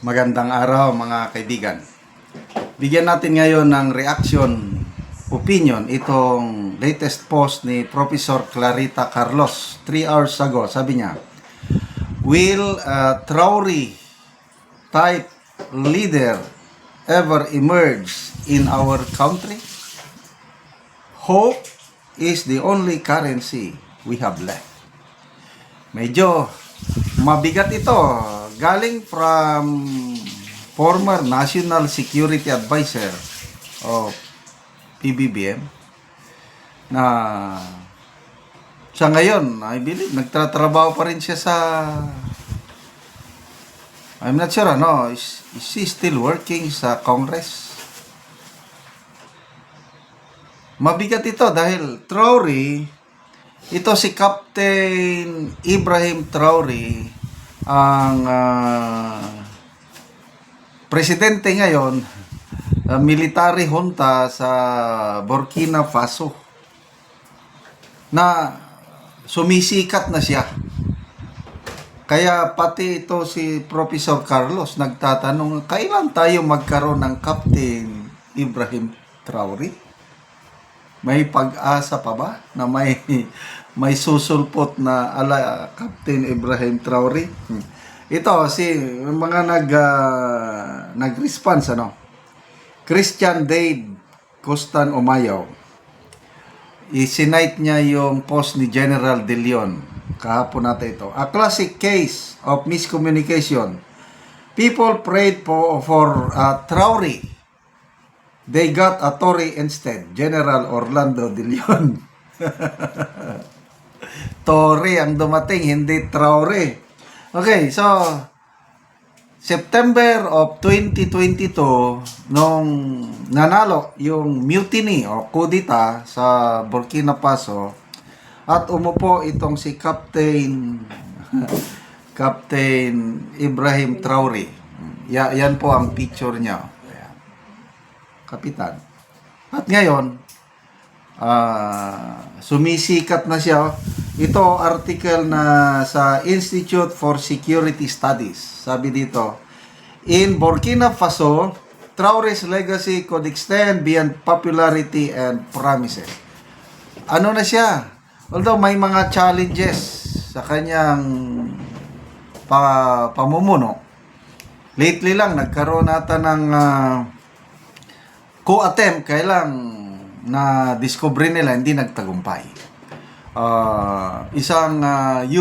Magandang araw mga kaibigan. Bigyan natin ngayon ng reaction, opinion, itong latest post ni Professor Clarita Carlos 3 hours ago. Sabi niya, will a Traore type leader ever emerge in our country? Hope is the only currency we have left. Medyo mabigat ito. Galing from former National Security Advisor o PBBM na siya ngayon, I believe, nagtatrabaho pa rin siya sa, I'm not sure, is she still working sa Congress? Mabigat ito dahil Traore, ito si Captain Ibrahim Traore, ang presidente ngayon, military junta sa Burkina Faso, na sumisikat na siya. Kaya pati ito si Professor Carlos nagtatanong, kailan tayo magkaroon ng Captain Ibrahim Traore? May pag-asa pa ba na may susulpot na ala Captain Ibrahim Traore? Ito si mga nag-response Christian Dave Costan Umayaw. I-cite niya yung post ni General De Leon kahapon natin ito. A classic case of miscommunication. People prayed for Traore. They got a Tory instead. General Orlando De Leon. Tory ang dumating, hindi Traore. Okay, so September of 2022, nung nanalo yung mutiny o kudita sa Burkina Faso at umupo itong si Captain Ibrahim Traore. Yan po ang picture niya. Kapitan. At ngayon, sumisikat na siya. Ito article na sa Institute for Security Studies. Sabi dito, in Burkina Faso, Traore's legacy could extend beyond popularity and promises. Ano na siya? Although may mga challenges sa kanyang pamumuno. Lately lang, nagkaroon nata ng co-attempt, kaya lang na-discover nila, hindi nagtagumpay. Isang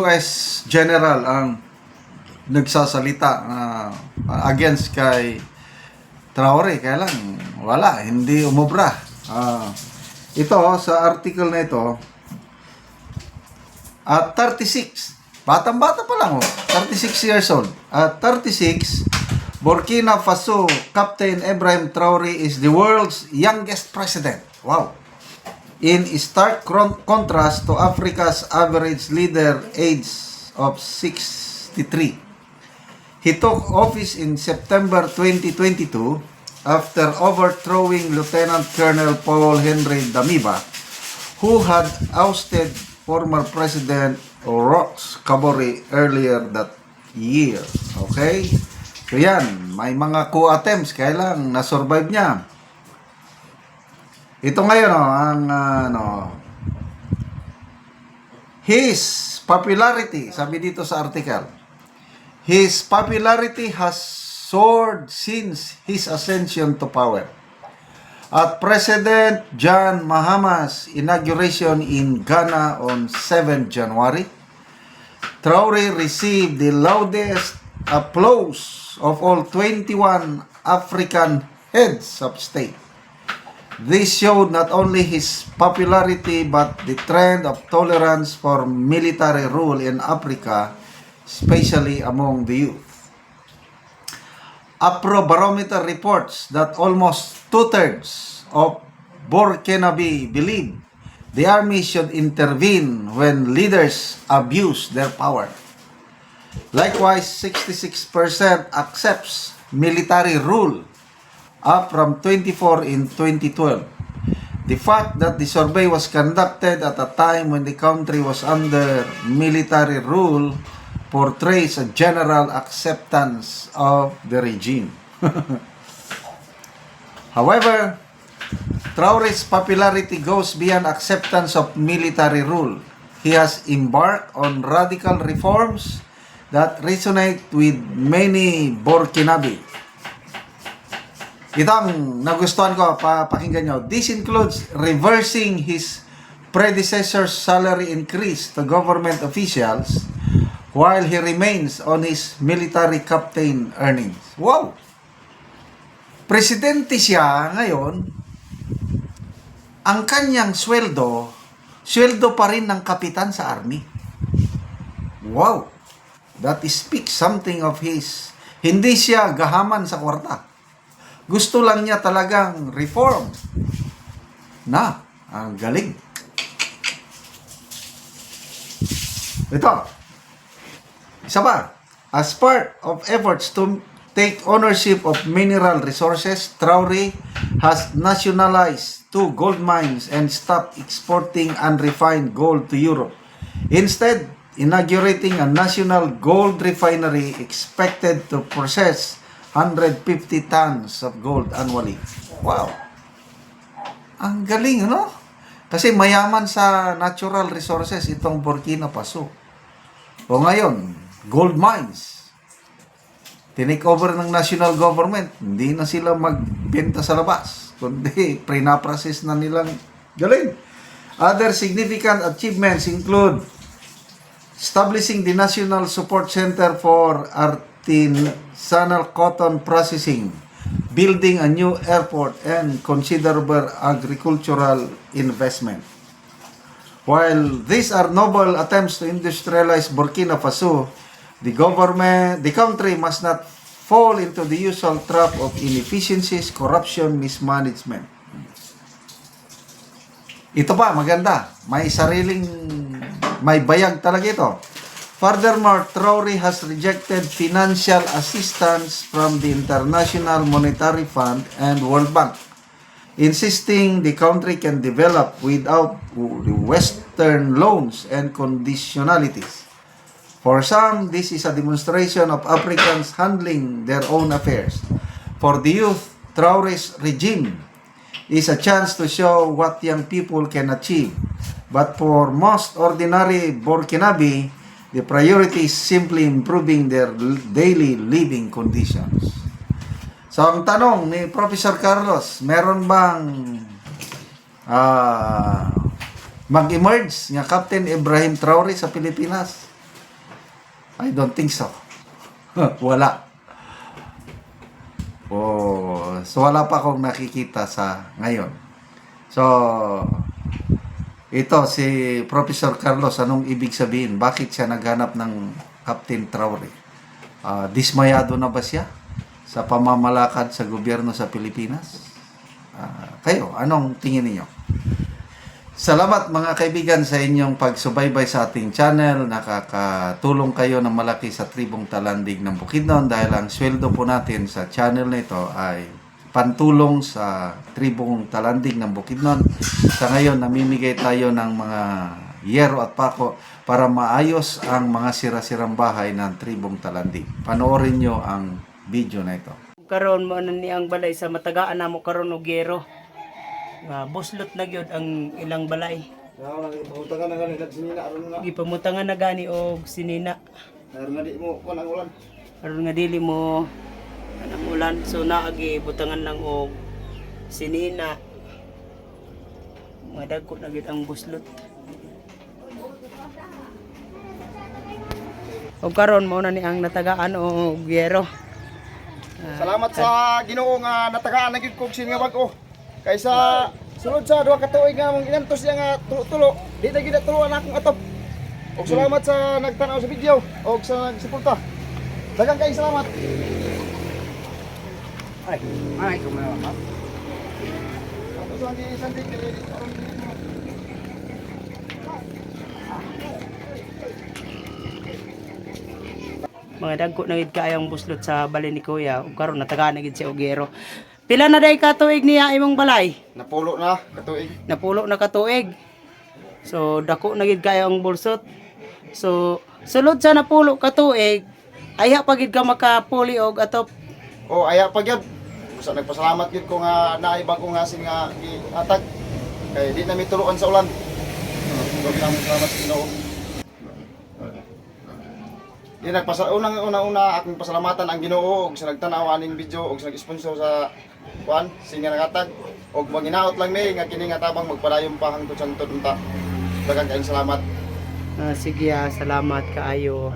US general ang nagsasalita against kay Traore, kaya lang wala, hindi umubra. Ito sa article na ito, at 36, batang-bata pa lang, 36 years old. At 36, Burkina Faso Captain Ibrahim Traore is the world's youngest president. Wow. In stark contrast to Africa's average leader age of 63. He took office in September 2022 after overthrowing Lieutenant Colonel Paul Henry Damiba, who had ousted former President Roch Kabore earlier that year. Okay? So yan, may mga coup-attempts, kaya lang na-survive niya. Ito ngayon, his popularity, sabi dito sa article, his popularity has soared since his ascension to power. At President John Mahama's inauguration in Ghana on 7 January, Traore received the loudest applause of all 21 African heads of state. This showed not only his popularity but the trend of tolerance for military rule in Africa, especially among the youth. Afrobarometer reports that almost 2/3 of Burkinabe believe the army should intervene when leaders abuse their power. Likewise, 66% accepts military rule, up from 24 in 2012. The fact that the survey was conducted at a time when the country was under military rule portrays a general acceptance of the regime. However, Traore's popularity goes beyond acceptance of military rule. He has embarked on radical reforms that resonate with many Burkinabe. Ito ang nagustuhan ko, pakinggan nyo. This includes reversing his predecessor's salary increase to government officials while he remains on his military captain earnings. Wow! Presidente siya ngayon, ang kanyang sweldo pa rin ng kapitan sa army. Wow! That speaks something of his. Hindi siya gahaman sa kwarta. Gusto lang niya talagang reform. Ang galing. Ito. Isa pa. As part of efforts to take ownership of mineral resources, Traore has nationalized 2 gold mines and stopped exporting unrefined gold to Europe. Instead, inaugurating a national gold refinery expected to process 150 tons of gold annually. Wow! Ang galing, no? Kasi mayaman sa natural resources itong Burkina Faso. O ngayon, gold mines. Tinake over ng national government. Hindi na sila magbenta sa labas. Kundi, pre-process na nilang galing. Other significant achievements include establishing the National Support Center for Artisanal Cotton Processing, building a new airport, and considerable agricultural investment. While these are noble attempts to industrialize Burkina Faso, the country must not fall into the usual trap of inefficiencies, corruption, mismanagement. Ito pa, maganda. May bayag talaga ito. Furthermore, Traore has rejected financial assistance from the International Monetary Fund and World Bank, insisting the country can develop without Western loans and conditionalities. For some, this is a demonstration of Africans handling their own affairs. For the youth, Traore's regime is a chance to show what young people can achieve. But for most ordinary Burkinabe, the priority is simply improving their daily living conditions. So, ang tanong ni Professor Carlos, meron bang mag-emerge nga Captain Ibrahim Traore sa Pilipinas? I don't think so. Wala. So wala pa akong nakikita sa ngayon. So, ito si Professor Carlos, anong ibig sabihin? Bakit siya naghanap ng Captain Traore? Dismayado na ba siya sa pamamalakad sa gobyerno sa Pilipinas? Kayo, anong tingin niyo? Salamat mga kaibigan sa inyong pagsubaybay sa ating channel. Nakakatulong kayo ng malaki sa Tribong Talandig ng Bukidnon dahil ang sweldo po natin sa channel na ito ay pantulong sa Tribong Talandig ng Bukidnon. Sa ngayon, namimigay tayo ng mga yero at pako para maayos ang mga sira-sirang bahay ng Tribong Talandig. Panoorin nyo ang video na ito. Karon mo na niyang balay sa matagaan na mo karon og yero. Buslot na gyud ang ilang balay. Pamutangan na gani lag sinina aron nga. Gipamutangan na gani og sinina. Aron nga di mo kun ang ulan. Aron nga dili mo anang ulan, so naagi butangan lang og sinina. Madagko na gyud ang buslot. Og karon mo na ni ang natagaan og yero. Salamat sa Ginoo nga natagaan na gyud kog sin nga bag-o. Kaysa sunod sa duha ka tuig nga mong inantos siya nga tulo, di na gyud tuluan akong atop. Og salamat sa nagtanaw sa video og sa nagsuporta. Daghang kay salamat. Ay, kumawa ka. Tapos lang di sandig Mga dagko na gid kaayong buslot sa balay ni Kuya ug karon natagaan na gid si Ogero. Pila na day ka tuig niya imong balay? napulo na ka tuig. Napulo na ka tuig. So dako na gid kayo ang bulsot. So sulod sa napulo ka tuig, aya pagid ka makapuli og atop. O aya pa gyud. Usa nagpasalamat gyud ko nga naay bago nga sin nga gihatag. Kay di na mi tuluan sa ulan. Salamat sa Ginoo. Di unang-una akong pasalamatan ang Ginoo og sa nagtan-aw aning video og sa nag-sponsor sa kuan singa nakatag og manginaot lang mi nga kini nga tabang magpadayon pa hangtod sa unta. Daghang kayong salamat. Sige, salamat kaayo.